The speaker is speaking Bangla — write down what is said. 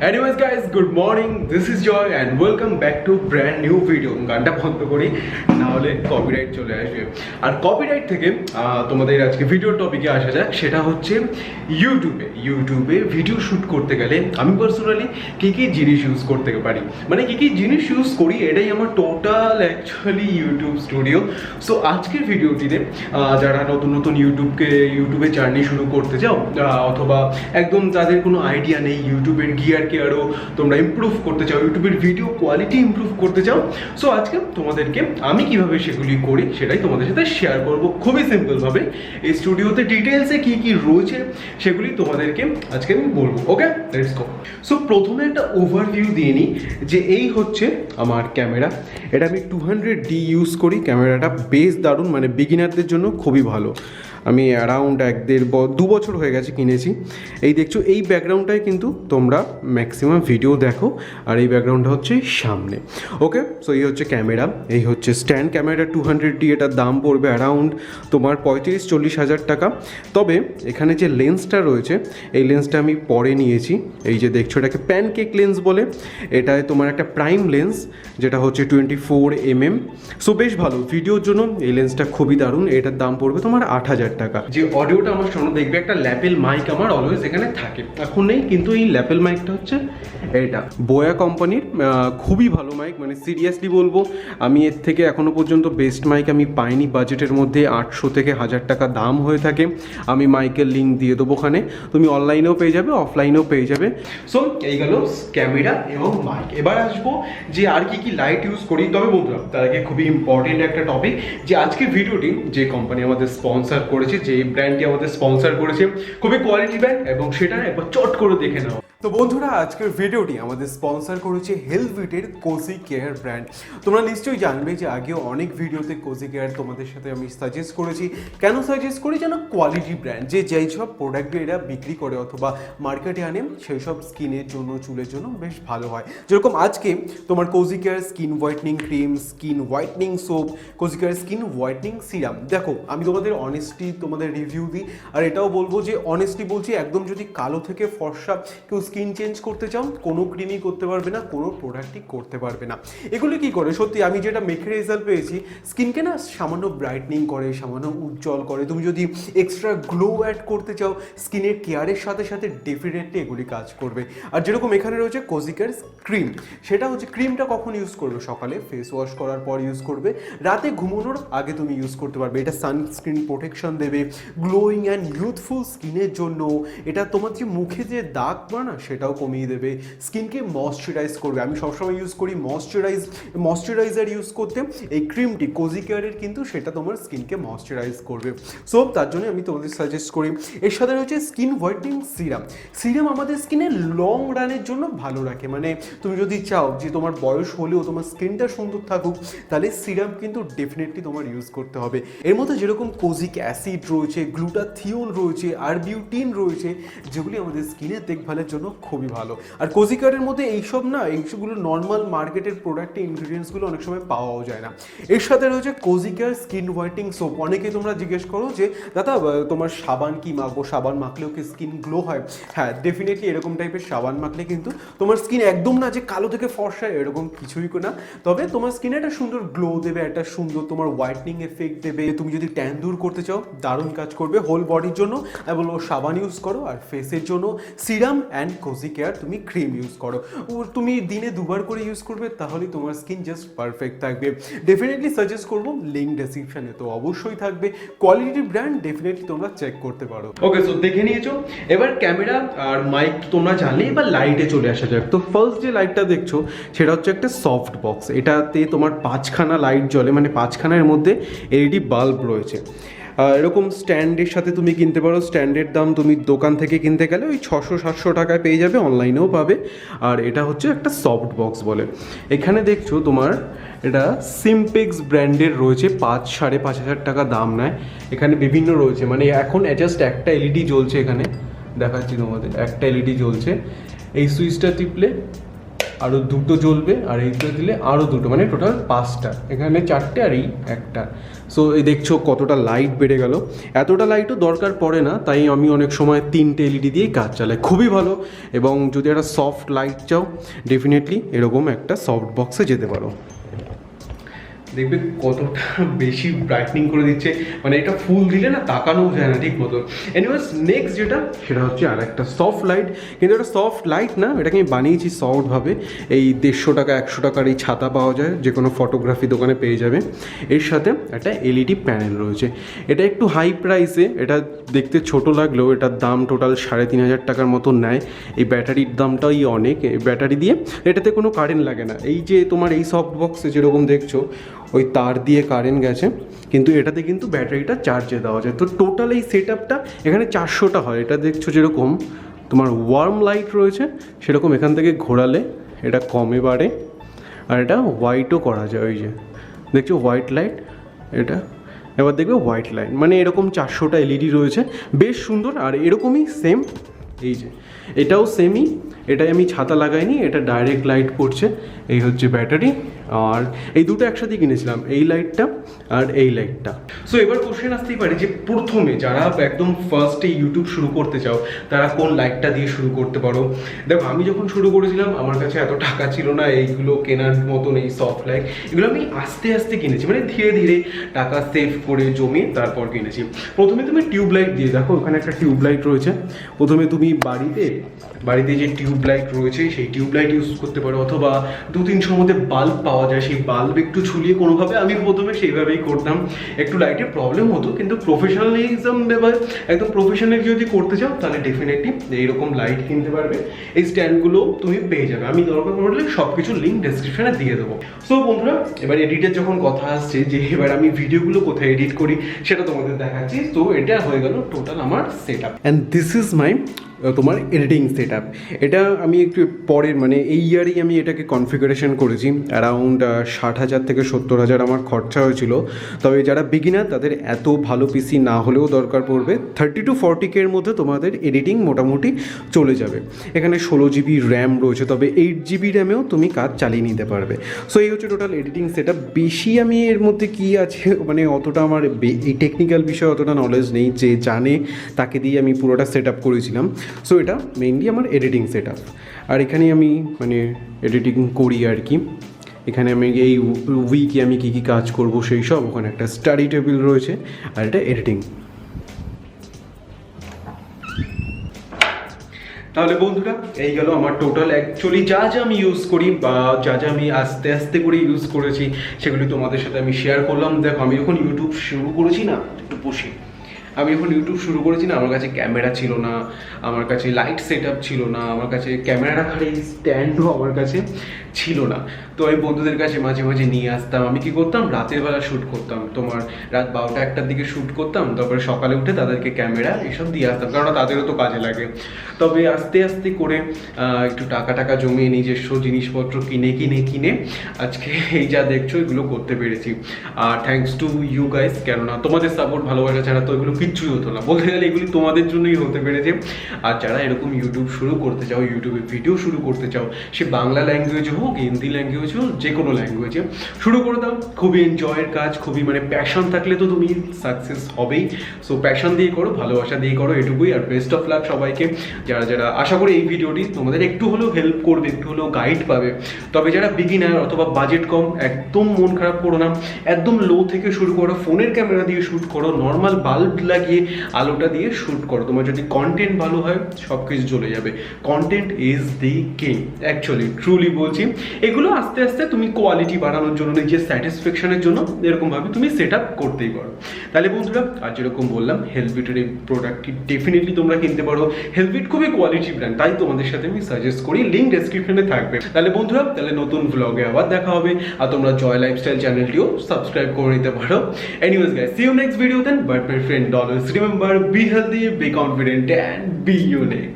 Anyways guys, good morning. This is Joy and welcome back to brand new video. গানটা বন্ধ করি না হলে কপিরাইট চলে আসবে। আর কপিরাইট থেকে তোমাদের আজকে ভিডিওর টপিকে আসা যাক, সেটা হচ্ছে ইউটিউবে ভিডিও শ্যুট করতে গেলে আমি পার্সোনালি কী কী জিনিস ইউজ করতে পারি, মানে কী কী জিনিস ইউজ করি, এটাই আমার total actually YouTube studio. So আজকের ভিডিওটিতে যারা নতুন ইউটিউবে জার্নি শুরু করতে চাও অথবা একদম তাদের কোনো আইডিয়া নেই, ইউটিউবের গিয়ারকে আরও তোমরা ইমপ্রুভ করতে চাও, ইউটিউবের ভিডিও কোয়ালিটি ইমপ্রুভ করতে চাও, সো আজকে তোমাদেরকে আমি কিভাবে সেগুলি করি সেটাই তোমাদের সাথে শেয়ার করব খুবই সিম্পলভাবে। এই স্টুডিওতে ডিটেলসে কি কি রয়েছে সেগুলি তোমাদেরকে আজকে আমি বলবো। ওকে, লেটস গো। সো প্রথমে একটা ওভারভিউ দিয়ে নিই যে এই হচ্ছে আমার ক্যামেরা। এটা আমি 200D ইউজ করি। ক্যামেরাটা বেশ দারুণ, মানে বিগিনারদের জন্য খুবই ভালো। আমি অ্যারাউন্ড 1-1.5-2 বছর হয়ে গেছে কিনেছি। এই দেখছো, এই ব্যাকগ্রাউন্ডটাই কিন্তু তোমরা ম্যাক্সিমাম ভিডিও দেখো, আর এই ব্যাকগ্রাউন্ডটা হচ্ছে সামনে। ওকে, সো এই হচ্ছে ক্যামেরা, এই হচ্ছে স্ট্যান্ড ক্যামেরা 200D। এটার দাম পড়বে অ্যারাউন্ড তোমার 35-40 হাজার টাকা। তবে এখানে যে লেন্সটা রয়েছে, এই লেন্সটা আমি পরে নিয়েছি। এই যে দেখছো, এটাকে প্যানকেক লেন্স বলে। এটায় তোমার একটা প্রাইম লেন্স যেটা হচ্ছে 24mm। সো বেশ ভালো ভিডিওর জন্য এই লেন্সটা খুবই দারুণ। এটার দাম পড়বে তোমার 8,000 টাকা। যে অডিওটা আমার শোনো, দেখবে একটা ল্যাপেল মাইক আমার অলওয়েজ এখানে থাকে, এখন নেই, কিন্তু এই ল্যাপেল মাইকটা হচ্ছে এটা বোয়া কোম্পানির। খুবই ভালো মাইক, মানে সিরিয়াসলি বলবো আমি এর থেকে এখনো পর্যন্ত বেস্ট মাইক আমি পাইনি। বাজেটের মধ্যে 800 থেকে 1000 টাকা দাম হয়ে থাকে। আমি মাইকের লিঙ্ক দিয়ে দেবো, ওখানে তুমি অনলাইনেও পেয়ে যাবে, অফলাইনেও পেয়ে যাবে। সো এই গেল ক্যামেরা এবং মাইক। এবার আসবো যে আর কি লাইট ইউজ করি। তবে বন্ধুরা, তার আগে খুবই ইম্পর্টেন্ট একটা টপিক, যে আজকের ভিডিওটি যে কোম্পানি আমাদের স্পন্সর করেছে, যে ব্র্যান্ডটি আমাদের স্পন্সর করেছে, খুবই কোয়ালিটি ব্র্যান্ড, এবং সেটা একবার চট করে দেখে নাও। তো বন্ধুরা, আজকের ভিডিওটি আমাদের স্পন্সর করেছে হেলভিটের কোজি কেয়ার ব্র্যান্ড। তোমরা নিশ্চয়ই জানবে যে আগেও অনেক ভিডিওতে কোজি কেয়ার তোমাদের সাথে আমি সাজেস্ট করেছি। কেন সাজেস্ট করি? যেন কোয়ালিটি ব্র্যান্ড, যে যেই সব প্রোডাক্টগুলো এরা বিক্রি করে অথবা মার্কেটে আনে, সেই সব স্কিনের জন্য, চুলের জন্য বেশ ভালো হয়। যেরকম আজকে তোমার cosy care skin whitening cream, skin whitening soap, cosy care skin whitening serum. দেখো, আমি তোমাদের অনেস্টলি তোমাদের রিভিউ দিই, আর এটাও বলবো যে অনেস্টলি বলছি, একদম যদি কালো থেকে ফর্সা কেউ স্কিন চেঞ্জ করতে চাও, কোনো ক্রিমই করতে পারবে না, কোনো প্রোডাক্টই করতে পারবে না। এগুলি কি করে? সত্যি আমি যেটা মেখে রেজাল্ট পেয়েছি, স্কিনকে না সামান্য ব্রাইটনিং করে, সামান্য উজ্জ্বল করে। তুমি যদি এক্সট্রা গ্লো অ্যাড করতে চাও স্কিনের কেয়ারের সাথে সাথে, ডেফিনেটলি এগুলি কাজ করবে। আর যেরকম এখানে রয়েছে কোজি কেয়ার ক্রিম, সেটা হচ্ছে ক্রিমটা কখন ইউজ করবে? সকালে ফেস ওয়াশ করার পর ইউজ করবে, রাতে ঘুমানোর আগে তুমি ইউজ করতে পারবে। এটা সানস্ক্রিন প্রোটেকশন দেবে, গ্লোয়িং অ্যান্ড ইউথফুল স্কিনের জন্য। এটা তোমার যে মুখে যে দাগ পড়ে না, সেটাও কমিয়ে দেবে। স্কিনকে ময়শ্চারাইজ করবে। আমি সবসময় ইউজ করি ময়শ্চারাইজার ইউজ করতে। এই ক্রিমটি কোজি কেয়ারের কিন্তু সেটা তোমার স্কিনকে ময়শ্চারাইজ করবে। সো তার জন্য আমি তোমাদের সাজেস্ট করি। এর সাথে হচ্ছে স্কিন হোয়াইটনিং সিরাম আমাদের স্কিনে লং রানের জন্য ভালো রাখে। মানে তুমি যদি চাও যে তোমার বয়স হলেও তোমার স্কিনটা সুন্দর থাকুক, তাহলে সিরাম কিন্তু ডেফিনেটলি তোমার ইউজ করতে হবে। এর মধ্যে যেরকম কোজিক অ্যাসিড রয়েছে, গ্লুটাথিওন রয়েছে, আরবিউটিন রয়েছে, যেগুলি আমাদের স্কিনের দেখভালের জন্য খুবই ভালো। আর কোজি কেয়ারের মধ্যে এইসব না, এইসবগুলো নর্মাল মার্কেটের প্রোডাক্টের ইনগ্রিডিয়েন্টসগুলো অনেক সময় পাওয়াও যায় না। এর সাথে রয়েছে cosy care skin whitening soap. অনেকেই তোমরা জিজ্ঞেস করো যে দাদা তোমার সাবান কি মাখবো, সাবান মাখলেও কি স্কিন গ্লো হয়? হ্যাঁ, ডেফিনেটলি এরকম টাইপের সাবান মাখলে কিন্তু তোমার স্কিন একদম না যে কালো থেকে ফর্সা, এরকম কিছুই না। তবে তোমার স্কিনে একটা সুন্দর গ্লো দেবে, একটা সুন্দর তোমার হোয়াইটনিং এফেক্ট দেবে। তুমি যদি ট্যান দূর করতে চাও, দারুণ কাজ করবে। হোল বডির জন্য আমি বলবো সাবান ইউজ করো, আর ফেসের জন্য সিরাম অ্যান্ড কোজি কেয়ার তুমি ক্রিম ইউজ করো। তুমি দিনে 2বার করে ইউজ করবে, তাহলেই তোমার স্কিন জাস্ট পারফেক্ট থাকবে। ডেফিনেটলি সাজেস্ট করবো, লিঙ্ক ডেসক্রিপশনে তো অবশ্যই থাকবে। কোয়ালিটি ব্র্যান্ড, ডেফিনেটলি তোমরা চেক করতে পারো। ওকে, সো দেখে নিয়েছো। এবার ক্যামেরা আর মাইক তোমরা জানলে, এবার লাইটে চলে আসা যাক। তো ফার্স্ট যে লাইটটা দেখছো, সেটা হচ্ছে একটা সফট বক্স। এটাতে তোমার 5খানা লাইট জ্বলে, মানে 5খানার মধ্যে এলইডি বাল্ব রয়েছে। এরকম স্ট্যান্ডের সাথে তুমি কিনতে পারো। স্ট্যান্ডের দাম তুমি দোকান থেকে কিনতে গেলে ওই 600-700 টাকায় পেয়ে যাবে, অনলাইনেও পাবে। আর এটা হচ্ছে একটা সফট বক্স বলে। এখানে দেখছো তোমার এটা সিম্পেক্স ব্র্যান্ডের রয়েছে, 5-5.5 হাজার টাকা দাম নেয়। এখানে বিভিন্ন রয়েছে, মানে এখন জাস্ট একটা এলইডি জ্বলছে। এখানে দেখাচ্ছি তোমাদের, একটা এলইডি জ্বলছে। এই সুইচটা টিপলে আরও দুটো জ্বলবে, আর এইটা দিলে আরও দুটো, মানে টোটাল 5টা, এখানে 4টে আর এই একটা। সো এই দেখছো কতটা লাইট বেড়ে গেল। এতটা লাইটও দরকার পড়ে না, তাই আমি অনেক সময় 3টে এলইডি দিয়েই কাজ চালাই, খুবই ভালো। এবং যদি একটা সফট লাইট চাও ডেফিনেটলি এরকম একটা সফট বক্সে যেতে পারো। দেখবে কতটা বেশি ব্রাইটনিং করে দিচ্ছে, মানে এটা ফুল দিলে না তাকানোও যায় না ঠিক মতো। এনিওয়েজ নেক্সট যেটা সেটা হচ্ছে আর একটা সফট লাইট, কিন্তু এটা সফট লাইট না, এটাকে আমি বানিয়েছি সফটভাবে। এই 150 টাকা 100 টাকার এই ছাতা পাওয়া যায়, যে কোনো ফটোগ্রাফি দোকানে পেয়ে যাবে। এর সাথে একটা এলইডি প্যানেল রয়েছে। এটা একটু হাই প্রাইসে, এটা দেখতে ছোট লাগলেও এটার দাম টোটাল 3500 টাকার মতো নেয়। এই ব্যাটারির দামটাই অনেক। এই ব্যাটারি দিয়ে এটাতে কোনো কারেন্ট লাগে না, এই যে তোমার এই সফট বক্সে যেরকম দেখছো ওই তার দিয়ে কারেন্ট গেছে, কিন্তু এটাতে কিন্তু ব্যাটারিটা চার্জে দেওয়া যায়। তো টোটাল এই সেট আপটা এখানে 400টা হয়। এটা দেখছো যেরকম তোমার ওয়ার্ম লাইট রয়েছে, সেরকম এখান থেকে ঘোরালে এটা কমে বাড়ে, আর এটা হোয়াইটও করা যায়। ওই যে দেখছো হোয়াইট লাইট, এটা এবার দেখবে হোয়াইট লাইট, মানে এরকম 400টা এলইডি রয়েছে, বেশ সুন্দর। আর এরকমই সেম এই যে এটাও সেমই, এটাই আমি ছাতা লাগাইনি, এটা ডাইরেক্ট লাইট পড়ছে। এই হচ্ছে ব্যাটারি, আর এই দুটো একসাথে কিনেছিলাম, এই লাইটটা আর এই লাইটটা। সো এবার কোশ্চেন আসতেই পারে যে প্রথমে যারা একদম ফার্স্টে ইউটিউব শুরু করতে চাও তারা কোন লাইটটা দিয়ে শুরু করতে পারো। দেখো আমি যখন শুরু করেছিলাম আমার কাছে এত টাকা ছিল না এইগুলো কেনার মতন, এই সফট লাইট এগুলো আমি আস্তে আস্তে কিনেছি, মানে ধীরে ধীরে টাকা সেভ করে জমিয়ে তারপর কিনেছি। প্রথমে তুমি টিউব লাইট দিয়ে দেখো, ওখানে একটা টিউব লাইট রয়েছে। প্রথমে তুমি বাড়িতে যে টিউব লাইট রয়েছে সেই টিউব লাইট ইউজ করতে পারো, অথবা 2-300 মধ্যে বাল্ব পাওয়া যায়, সেই বাল্ব একটু ঝুলিয়ে কোনোভাবে, আমি প্রথমে সেইভাবেই করতাম। একটু লাইটের প্রবলেম হতো, কিন্তু প্রফেশনালিজম এবার একদম প্রফেশনাল যদি করতে চাও তাহলে ডেফিনেটলি এইরকম লাইট কিনতে পারবে। এই স্ট্যান্ডগুলো তুমি পেয়ে যাবে, আমি দরকার পড়লে সব কিছু লিঙ্ক ডেসক্রিপশনে দিয়ে দেবো। সো বন্ধুরা এবার এডিটের যখন কথা আসছে, যে এবার আমি ভিডিওগুলো কোথায় এডিট করি সেটা তোমাদের দেখাচ্ছি। তো এটা হয়ে গেল টোটাল আমার set up, and this is my তোমার এডিটিং সেট আপ। এটা আমি একটু পরের, মানে এই ইয়ারেই আমি এটাকে কনফিগারেশন করেছি। অ্যারাউন্ড 60,000 থেকে 70,000 আমার খরচা হয়েছিল। তবে যারা বিগিনার তাদের এত ভালো পিসি না হলেও দরকার পড়বে, 30 to 40K এর মধ্যে তোমাদের এডিটিং মোটামুটি চলে যাবে। এখানে 16 GB র্যাম রয়েছে, তবে 8 GB র্যামেও তুমি কাজ চালিয়ে নিতে পারবে। সো এই হচ্ছে টোটাল এডিটিং সেট আপ। বেশি আমি এর মধ্যে কী আছে মানে অতটা আমার এই টেকনিক্যাল বিষয়ে অতটা নলেজ নেই, যে জানে তাকে দিয়ে আমি পুরোটা সেট আপ করেছিলাম। সো এটা মেইনলি আমার এডিটিং সেট আপ। আর এখানে আমি মানে এডিটিং করি আর কি। এখানে আমি এই উইকে আমি কী কী কাজ করব সেই সব, ওখানে একটা স্টাডি টেবিল রয়েছে, আর এটা এডিটিং। তাহলে বন্ধুরা এই গেল আমার টোটাল অ্যাকচুয়ালি যা যা আমি ইউজ করি, বা যা যা আমি আস্তে আস্তে করে ইউজ করেছি সেগুলি তোমাদের সাথে আমি শেয়ার করলাম। দেখো আমি যখন ইউটিউব শুরু করেছি না, একটু বসি, আমি যখন ইউটিউব শুরু করেছি না, আমার কাছে ক্যামেরা ছিল না, আমার কাছে লাইট সেট আপ ছিল না, আমার কাছে ক্যামেরা রাখার এই স্ট্যান্ডও আমার কাছে ছিল না। তো আমি বন্ধুদের কাছে মাঝে মাঝে নিয়ে আসতাম। আমি কী করতাম, রাতের বেলা শ্যুট করতাম, তোমার রাত 12টা-1টার দিকে শ্যুট করতাম, তারপরে সকালে উঠে তাদেরকে ক্যামেরা এসব দিয়ে আসতাম, কারণ তাদেরও তো কাজে লাগে। তবে আস্তে আস্তে করে একটু টাকা জমিয়ে নিজস্ব জিনিসপত্র কিনে আজকে এই যা দেখছো এগুলো করতে পেরেছি। আর থ্যাঙ্কস টু ইউ গাইস, কেননা তোমাদের সাপোর্ট ভালোবাসা ছাড়া তো এগুলো কিচ্ছুই হতো না, বলতে গেলে এগুলি তোমাদের জন্যই হতে পেরেছে। আর যারা এরকম ইউটিউব শুরু করতে চাও, ইউটিউবে ভিডিও শুরু করতে চাও, সে বাংলা ল্যাঙ্গুয়েজ হোক, হিন্দি ল্যাঙ্গুয়েজ হোক, যে কোনো ল্যাঙ্গুয়েজে শুরু করে দাও। খুবই এনজয়ের কাজ, খুবই মানে প্যাশন থাকলে তো তুমি সাকসেস হবেই। সো প্যাশন দিয়ে করো, ভালোবাসা দিয়ে করো, এটুকুই। আর বেস্ট অফ লাক সবাইকে। যারা আশা করি এই ভিডিওটি তোমাদের একটু হলেও হেল্প করবে, একটু হলেও গাইড পাবে। তবে যারা বিগিনার অথবা বাজেট কম, একদম মন খারাপ করো না, একদম লো থেকে শুরু করো, ফোনের ক্যামেরা দিয়ে শ্যুট করো, নর্মাল বাল্ব লাগিয়ে আলোটা দিয়ে শ্যুট করো। তোমার যদি কন্টেন্ট ভালো হয় সব কিছু চলে যাবে। Content is the king, actually truly বলছি। এগুলো আস্তে আস্তে তুমি কোয়ালিটি বাড়ানোর জন্য, নিজের স্যাটিসফ্যাকশনের জন্য এরকমভাবে তুমি সেট আপ করতেই পারো। তাহলে বন্ধুরা আজ যেরকম বললাম, হেলভিটের এই প্রোডাক্টটি ডেফিনেটলি তোমরা কিনতে পারো। হেলভিট খুবই কোয়ালিটি ব্র্যান্ড, তাই তোমাদের সাথে আমি সাজেস্ট করি, লিঙ্ক ডেসক্রিপশনে থাকবে। তাহলে বন্ধুরা নতুন ব্লগে আবার দেখা হবে। আর তোমরা জয় লাইফস্টাইল চ্যানেলটিও সাবস্ক্রাইব করে নিতে পারো। Anyways guys, see you next video then, but my friend always remember, be healthy, be confident and be unique.